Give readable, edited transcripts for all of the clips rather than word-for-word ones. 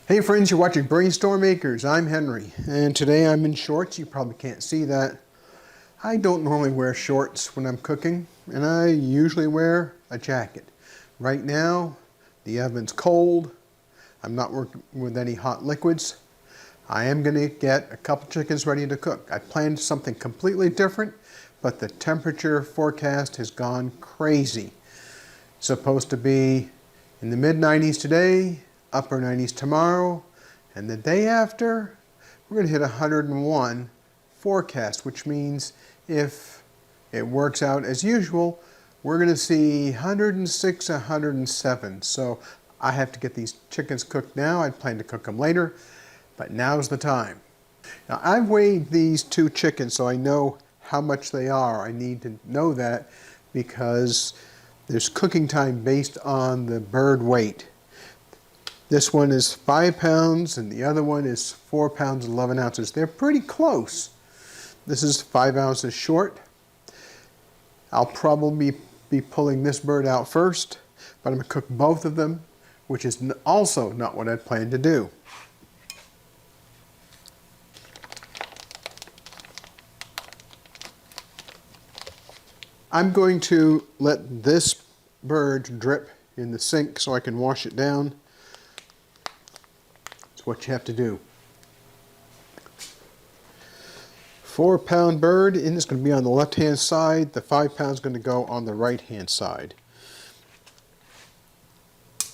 Hey friends, you're watching BrainStormAcres. I'm Henry, and today I'm in shorts. You probably can't see that. I don't normally wear shorts when I'm cooking, and I usually wear a jacket. Right now, the oven's cold. I'm not working with any hot liquids. I am going to get a couple chickens ready to cook. I planned something completely different, but the temperature forecast has gone crazy. It's supposed to be in the mid-90s today, upper 90s tomorrow, and the day after, we're going to hit 101 forecast, which means if it works out as usual, we're going to see 106, 107. So I have to get these chickens cooked now. I plan to cook them later, but now's the time. Now I've weighed these two chickens so I know how much they are. I need to know that because there's cooking time based on the bird weight. This one is 5 pounds and the other one is 4 pounds 11 ounces. They're pretty close. This is 5 ounces short. I'll probably be pulling this bird out first, but I'm going to cook both of them, which is also not what I planned to do. I'm going to let this bird drip in the sink so I can wash it down. That's what you have to do. 4 pound bird, and it's going to be on the left hand side. The 5 pounds is going to go on the right hand side.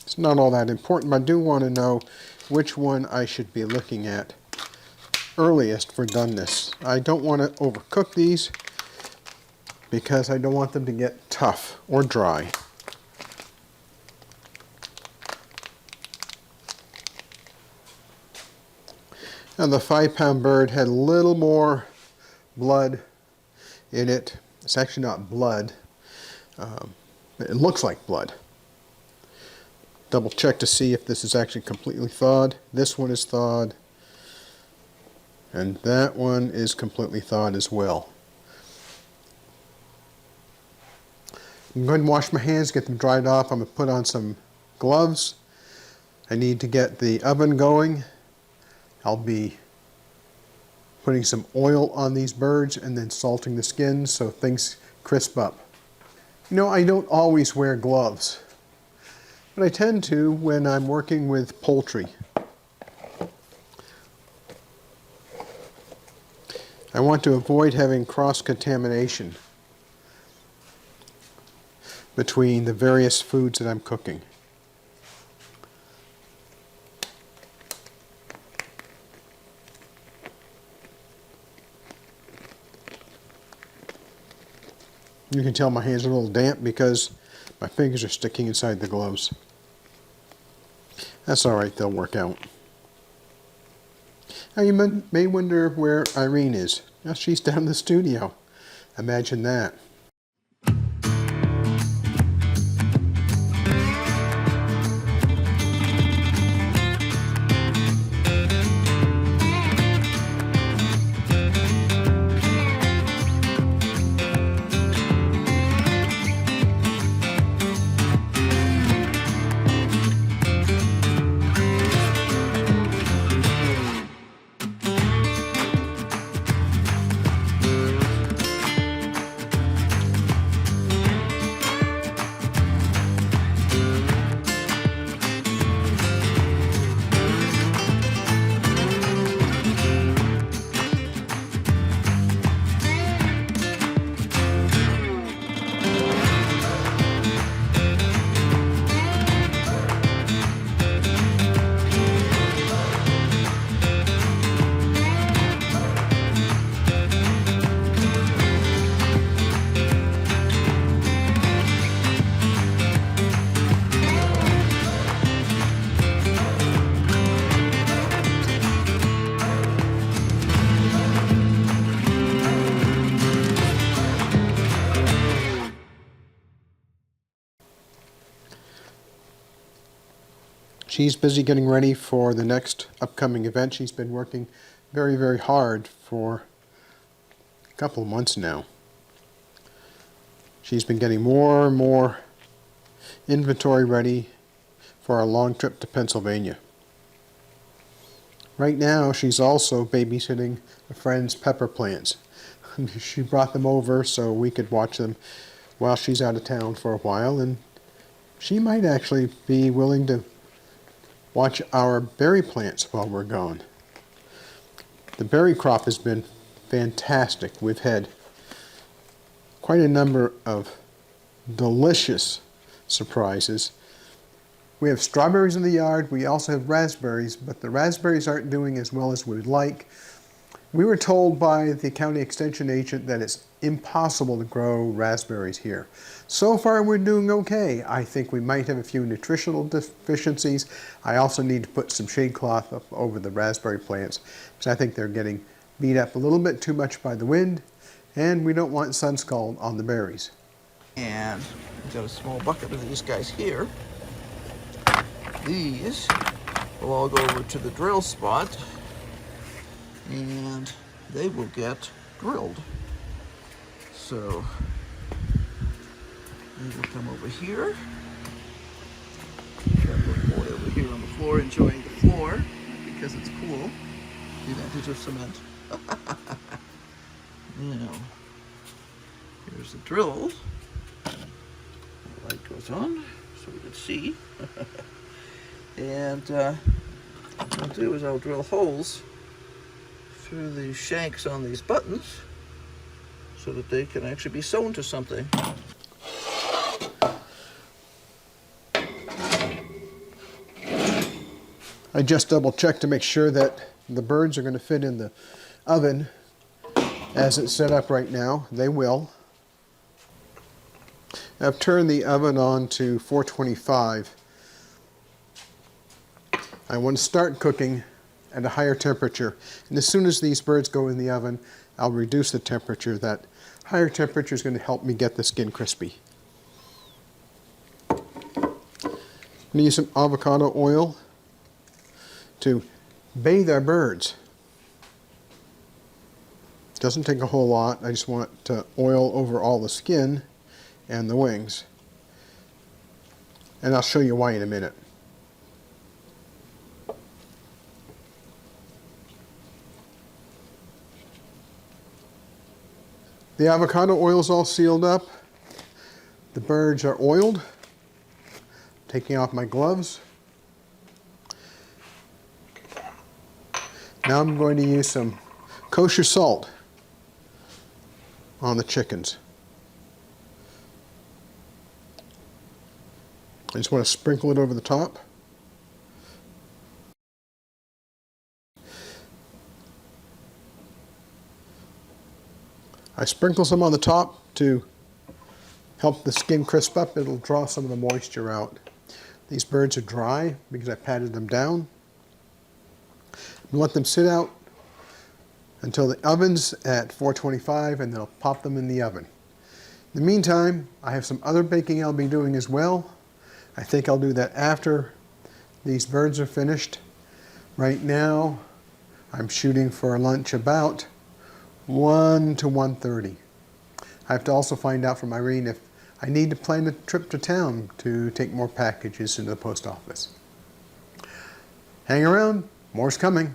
It's not all that important, but I do want to know which one I should be looking at earliest for doneness. I don't want to overcook these because I don't want them to get tough or dry. Now the 5 pound bird had a little more blood in it. It's actually not blood. It looks like blood. Double check to see if this is actually completely thawed. This one is thawed. And that one is completely thawed as well. I'm going to wash my hands, get them dried off. I'm going to put on some gloves. I need to get the oven going. I'll be putting some oil on these birds and then salting the skins so things crisp up. You know, I don't always wear gloves, but I tend to when I'm working with poultry. I want to avoid having cross-contamination between the various foods that I'm cooking. You can tell my hands are a little damp because my fingers are sticking inside the gloves. That's alright, they'll work out. Now you may wonder where Irene is. Now she's down in the studio. Imagine that. She's busy getting ready for the next upcoming event. She's been working very, very hard for a couple of months now. She's been getting more and more inventory ready for our long trip to Pennsylvania. Right now, she's also babysitting a friend's pepper plants. She brought them over so we could watch them while she's out of town for a while, and she might actually be willing to watch our berry plants while we're gone. The berry crop has been fantastic. We've had quite a number of delicious surprises. We have strawberries in the yard. We also have raspberries, but the raspberries aren't doing as well as we'd like. We were told by the county extension agent that it's impossible to grow raspberries here. So far we're doing okay. I think we might have a few nutritional deficiencies. I also need to put some shade cloth up over the raspberry plants because I think they're getting beat up a little bit too much by the wind, and we don't want sun scald on the berries. And we've got a small bucket of these guys here. These will all go over to the drill spot and they will get drilled. So they will come over here. Got a little boy over here on the floor enjoying the floor because it's cool. The advantage of cement. Now, here's the drill. The light goes on so we can see. And what I'll do is I'll drill holes through the shanks on these buttons so that they can actually be sewn to something. I just double checked to make sure that the birds are going to fit in the oven as it's set up right now. They will. I've turned the oven on to 425. I want to start cooking at a higher temperature, and as soon as these birds go in the oven, I'll reduce the temperature. That higher temperature is going to help me get the skin crispy. I'm going to use some avocado oil to bathe our birds. Doesn't take a whole lot. I just want oil over all the skin and the wings, and I'll show you why in a minute. The avocado oil is all sealed up. The birds are oiled. Taking off my gloves. Now I'm going to use some kosher salt on the chickens. I just want to sprinkle it over the top. I sprinkle some on the top to help the skin crisp up. It'll draw some of the moisture out. These birds are dry because I patted them down. And let them sit out until the oven's at 425, and then I'll pop them in the oven. In the meantime, I have some other baking I'll be doing as well. I think I'll do that after these birds are finished. Right now, I'm shooting for lunch about 1 to 1:30. I have to also find out from Irene if I need to plan a trip to town to take more packages into the post office. Hang around, more's coming.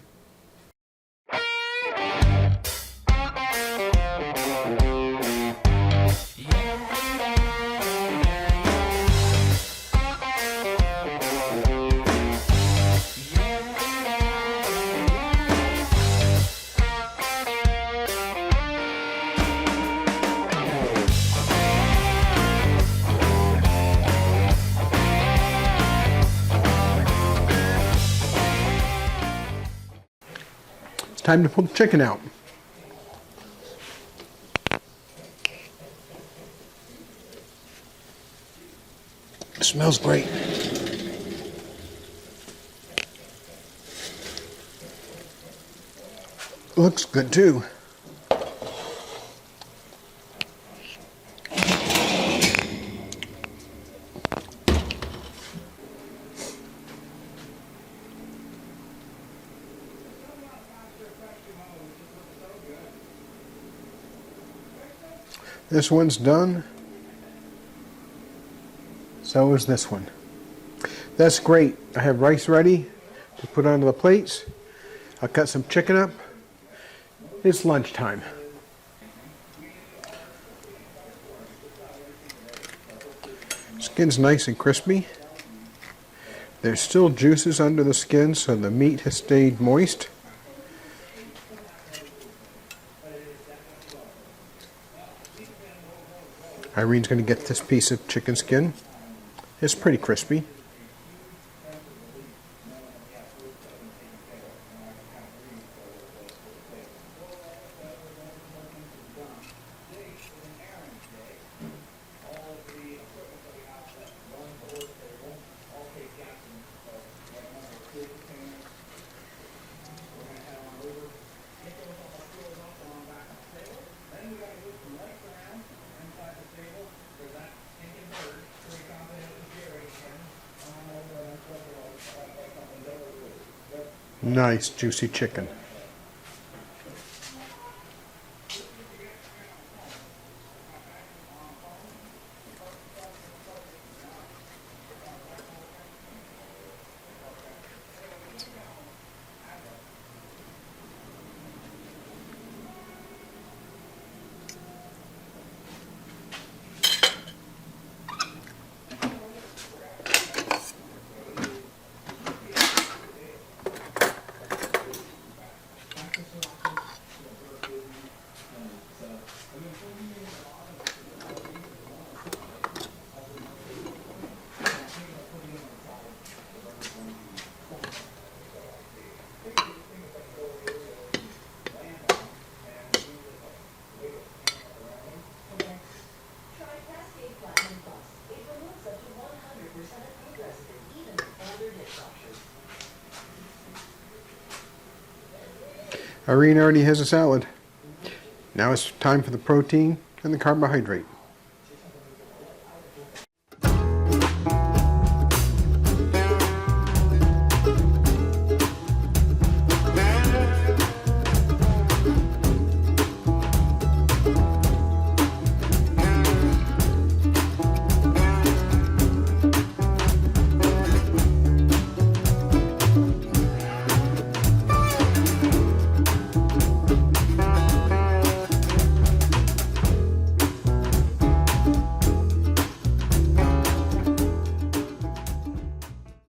Time to pull the chicken out. It smells great. Looks good too. This one's done. So is this one. That's great. I have rice ready to put onto the plates. I'll cut some chicken up. It's lunchtime. Skin's nice and crispy. There's still juices under the skin, so the meat has stayed moist. Irene's going to get this piece of chicken skin. It's pretty crispy. Nice juicy chicken. Irene already has a salad. Now it's time for the protein and the carbohydrate.